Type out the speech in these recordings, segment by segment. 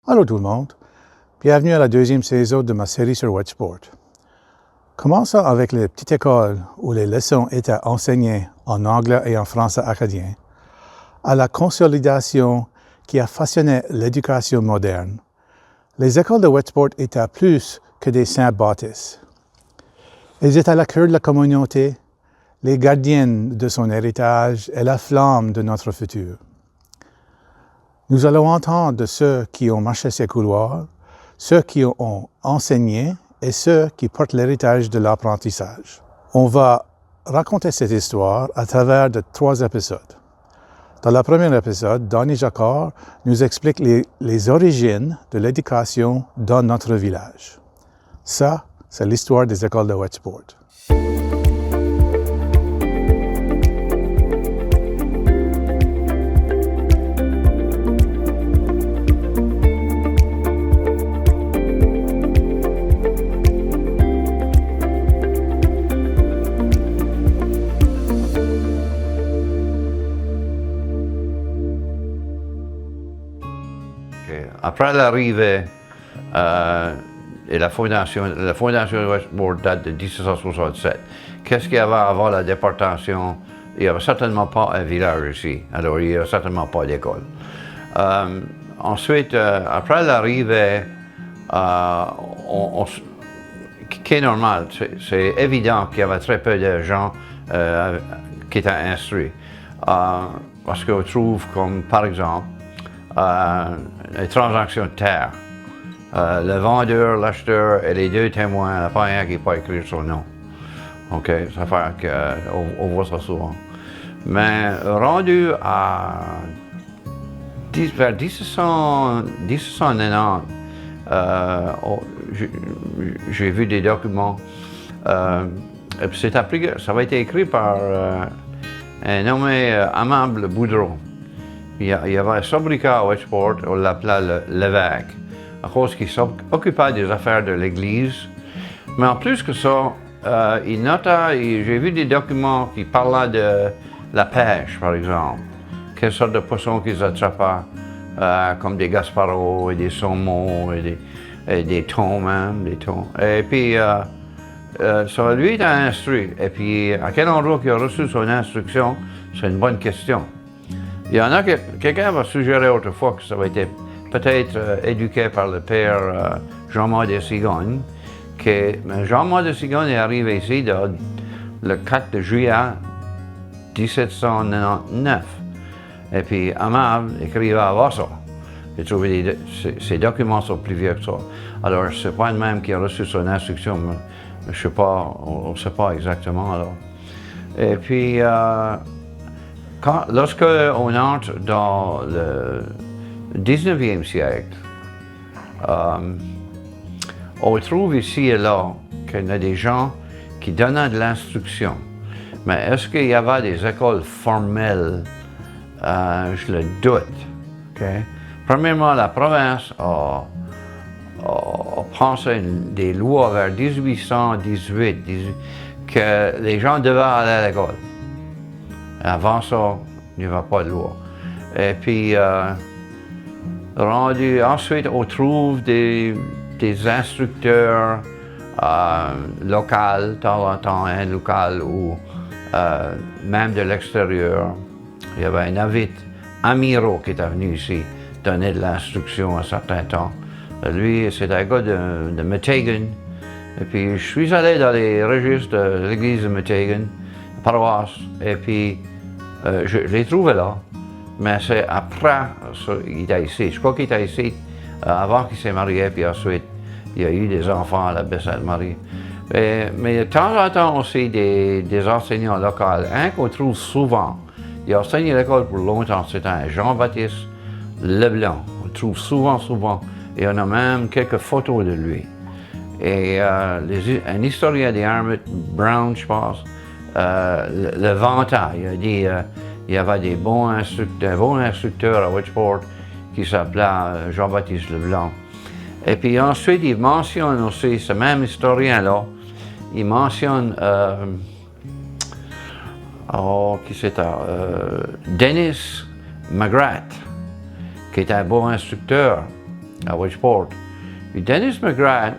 Allô tout le monde, bienvenue à la deuxième saison de ma série sur Wedgeport. Commençons avec les petites écoles où les leçons étaient enseignées en anglais et en français acadien, à la consolidation qui a façonné l'éducation moderne. Les écoles de Wedgeport étaient plus que des saints baptistes. Elles étaient le cœur de la communauté, les gardiennes de son héritage et la flamme de notre futur. Nous allons entendre de ceux qui ont marché ces couloirs, ceux qui ont enseigné et ceux qui portent l'héritage de l'apprentissage. On va raconter cette histoire à travers de 3 épisodes. Dans le premier épisode, Donnie Jacquard nous explique les origines de l'éducation dans notre village. Ça, c'est l'histoire des écoles de Wedgeport. Après l'arrivée et la fondation de Wedgeport date de 1767. Qu'est-ce qu'il y avait avant la déportation? Il n'y avait certainement pas un village ici, alors il n'y avait certainement pas d'école. Ensuite, après l'arrivée, qui est normal, c'est évident qu'il y avait très peu de gens qui étaient instruits. Parce qu'on trouve comme, par exemple, les transactions de terre. Le vendeur, l'acheteur et les 2 témoins, il n'y a pas un qui peut écrire son nom. OK, ça fait qu'on voit ça souvent. Mais rendu à vers 1790, j'ai vu des documents. Ça avait été écrit par un nommé Amable Boudreau. Il y avait un sobriquet à Wedgeport, on l'appelait l'évêque, à cause qu'il s'occupait des affaires de l'Église. Mais en plus que ça, il notait, j'ai vu des documents qui parlaient de la pêche, par exemple. Quelle sorte de poissons qu'ils attrapaient, comme des gasparos et des saumons et des thons même, des thons. Et puis, ça lui était instruit. Et puis, à quel endroit il a reçu son instruction, c'est une bonne question. Il y en a quelqu'un va suggérer autrefois que ça avait été peut-être éduqué par le père Jean-Marc de Cigogne. Jean-Marc de Cigogne est arrivé ici le 4 juillet 1799. Et puis Amable écrivait avant ça. J'ai trouvé ces documents sont plus vieux que ça. Alors c'est pas le même qui a reçu son instruction, mais je sais pas, on ne sait pas exactement alors. Et puis lorsque on entre dans le 19e siècle, on trouve ici et là qu'il y a des gens qui donnaient de l'instruction. Mais est-ce qu'il y avait des écoles formelles? Je le doute. Okay? Premièrement, la province a pensé des lois vers 1818 que les gens devaient aller à l'école. Avant ça, il n'y avait pas de loi. Et puis, ensuite, on trouve des instructeurs locaux, de temps en temps, un local ou même de l'extérieur. Il y avait un Amiro qui était venu ici donner de l'instruction un certain temps. Lui, c'était un gars de Metegan. Et puis, je suis allé dans les registres de l'église de Metegan, paroisse, et puis je l'ai trouvé là. Mais c'est après qu'il était ici. Je crois qu'il était ici avant qu'il s'est marié, puis ensuite, il y a eu des enfants à la Sainte-Marie. Mais de temps en temps aussi, des enseignants locaux, un qu'on trouve souvent. Il a enseigné l'école pour longtemps, c'était un Jean-Baptiste Leblanc. On le trouve souvent, et on a même quelques photos de lui. Et un historien des Army Brown, je pense, le vantait. Il a dit il y avait des bons instructeurs à Wedgeport qui s'appelaient Jean-Baptiste Leblanc. Et puis ensuite, il mentionne aussi, ce même historien-là, il mentionne qui c'était? Dennis McGrath, qui était un bon instructeur. à Wedgeport. Puis Dennis McGrath,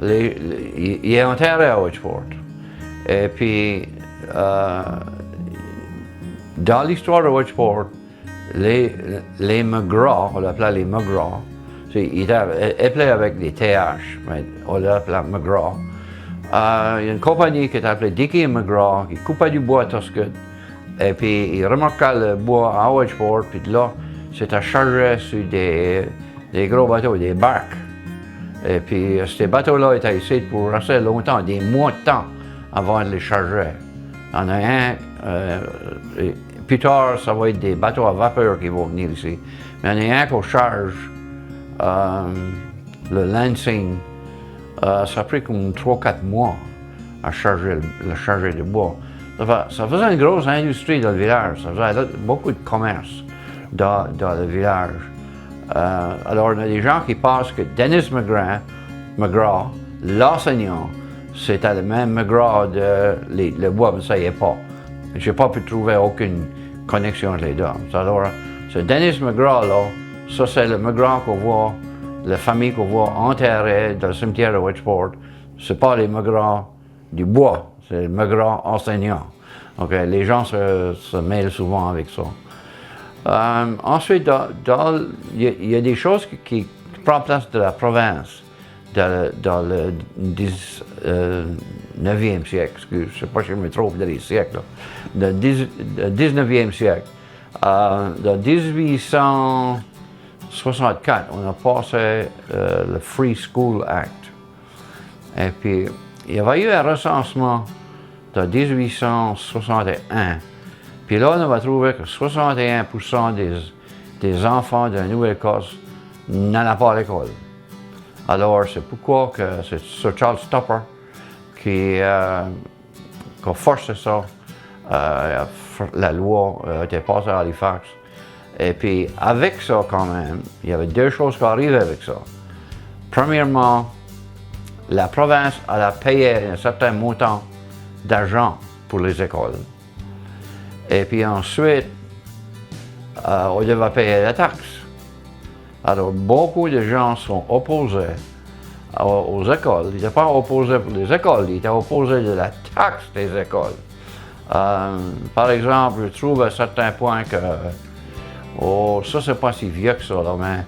il est enterré à Wedgeport. Et puis, dans l'histoire de Wedgeport, les McGraw, on l'appelait les McGraw, il appelait avec des TH, mais on l'appelait McGraw. Il y a une compagnie qui est appelée Dickey & McGraw, qui coupait du bois à Tuscany, et puis il remarqua le bois à Wedgeport, puis de là, c'était chargé sur des gros bateaux, des barques. Et puis ces bateaux-là étaient ici pour rester longtemps, des mois de temps, avant de les charger. Il y en a un, plus tard, ça va être des bateaux à vapeur qui vont venir ici. Mais il y en a un qu'on charge, le Lansing, ça a pris comme 3-4 mois à charger le bois. Ça faisait une grosse industrie dans le village, ça faisait beaucoup de commerce dans le village. Alors, il y a des gens qui pensent que Dennis McGraw, l'enseignant, c'était le même McGraw le bois, mais ça y est pas. Je n'ai pas pu trouver aucune connexion entre les deux. Alors, ce Dennis McGraw, là, ça c'est le McGraw qu'on voit, la famille qu'on voit enterrée dans le cimetière de Wedgeport. C'est pas les McGraw du bois, c'est le McGraw enseignant. Okay? Les gens se mêlent souvent avec ça. Ensuite, il y a des choses qui prennent place de la province dans le 19e siècle, je ne sais pas si je me trompe dans les siècles, le 19e siècle. Dans 1864, on a passé le Free School Act. Et puis, il y avait eu un recensement de 1861. Puis là, on va trouver que 61% des enfants de la Nouvelle-Écosse n'allaient pas à l'école. Alors, c'est pourquoi que c'est Sir Charles Tupper qui a forcé ça. La loi a été passée à Halifax. Et puis, avec ça, quand même, il y avait deux choses qui arrivaient avec ça. Premièrement, la province allait payer un certain montant d'argent pour les écoles. Et puis ensuite, on devait payer la taxe. Alors, beaucoup de gens sont opposés aux écoles. Ils n'étaient pas opposés pour les écoles, ils étaient opposés de la taxe des écoles. Par exemple, je trouve à certains points que, ça c'est pas si vieux que ça, là, mais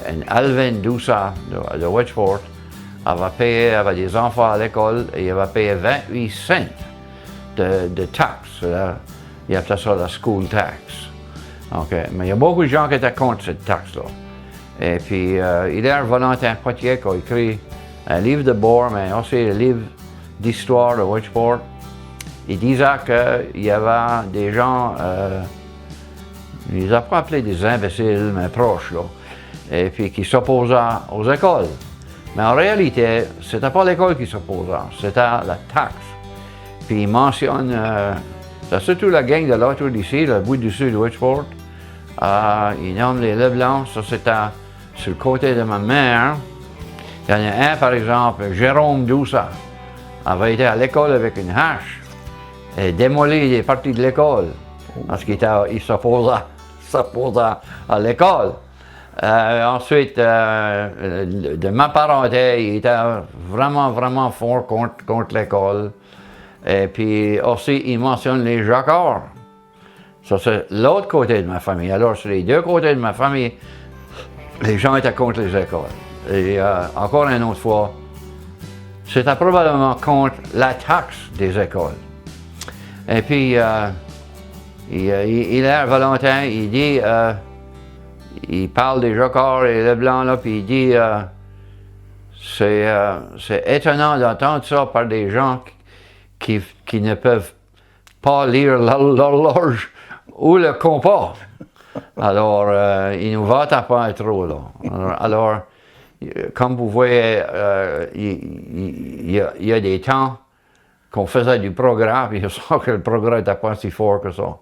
une Alvin Doussa de Wedgeport avait des enfants à l'école et il avait payé 28 cents de taxes. Il appelait ça la school tax. Okay. Mais il y a beaucoup de gens qui étaient contre cette taxe-là. Et puis, il y a un volontaire potier qui a écrit un livre de bord, mais aussi un livre d'histoire de Wedgeport. Il disait qu'il y avait des gens, il les a pas appelés des imbéciles, mais proches, là, et puis qui s'opposaient aux écoles. Mais en réalité, c'était pas l'école qui s'opposait, c'était la taxe. Puis il mentionne, surtout la gang de l'autre d'ici, le bout du sud de Wedgeport. Il nomme les Leblancs, ça c'était sur le côté de ma mère. Il y en a un, par exemple, Jérôme Doussa, avait été à l'école avec une hache et démoli des parties de l'école parce qu'il s'opposait à l'école. Ensuite, de ma parenté, il était vraiment fort contre l'école. Et puis aussi, il mentionne les Jacquard. Ça, c'est l'autre côté de ma famille. Alors, sur les deux côtés de ma famille, les gens étaient contre les écoles. Et encore une autre fois, c'était probablement contre la taxe des écoles. Et puis, il est un volontaire, il dit, il parle des Jacquard et Leblanc, là, puis il dit, c'est étonnant d'entendre ça par des gens qui ne peuvent pas lire l'horloge ou le compas. Alors, il nous va pas trop, là. Alors, comme vous voyez, il y a des temps qu'on faisait du progrès, puis je sens que le progrès n'était pas si fort que ça.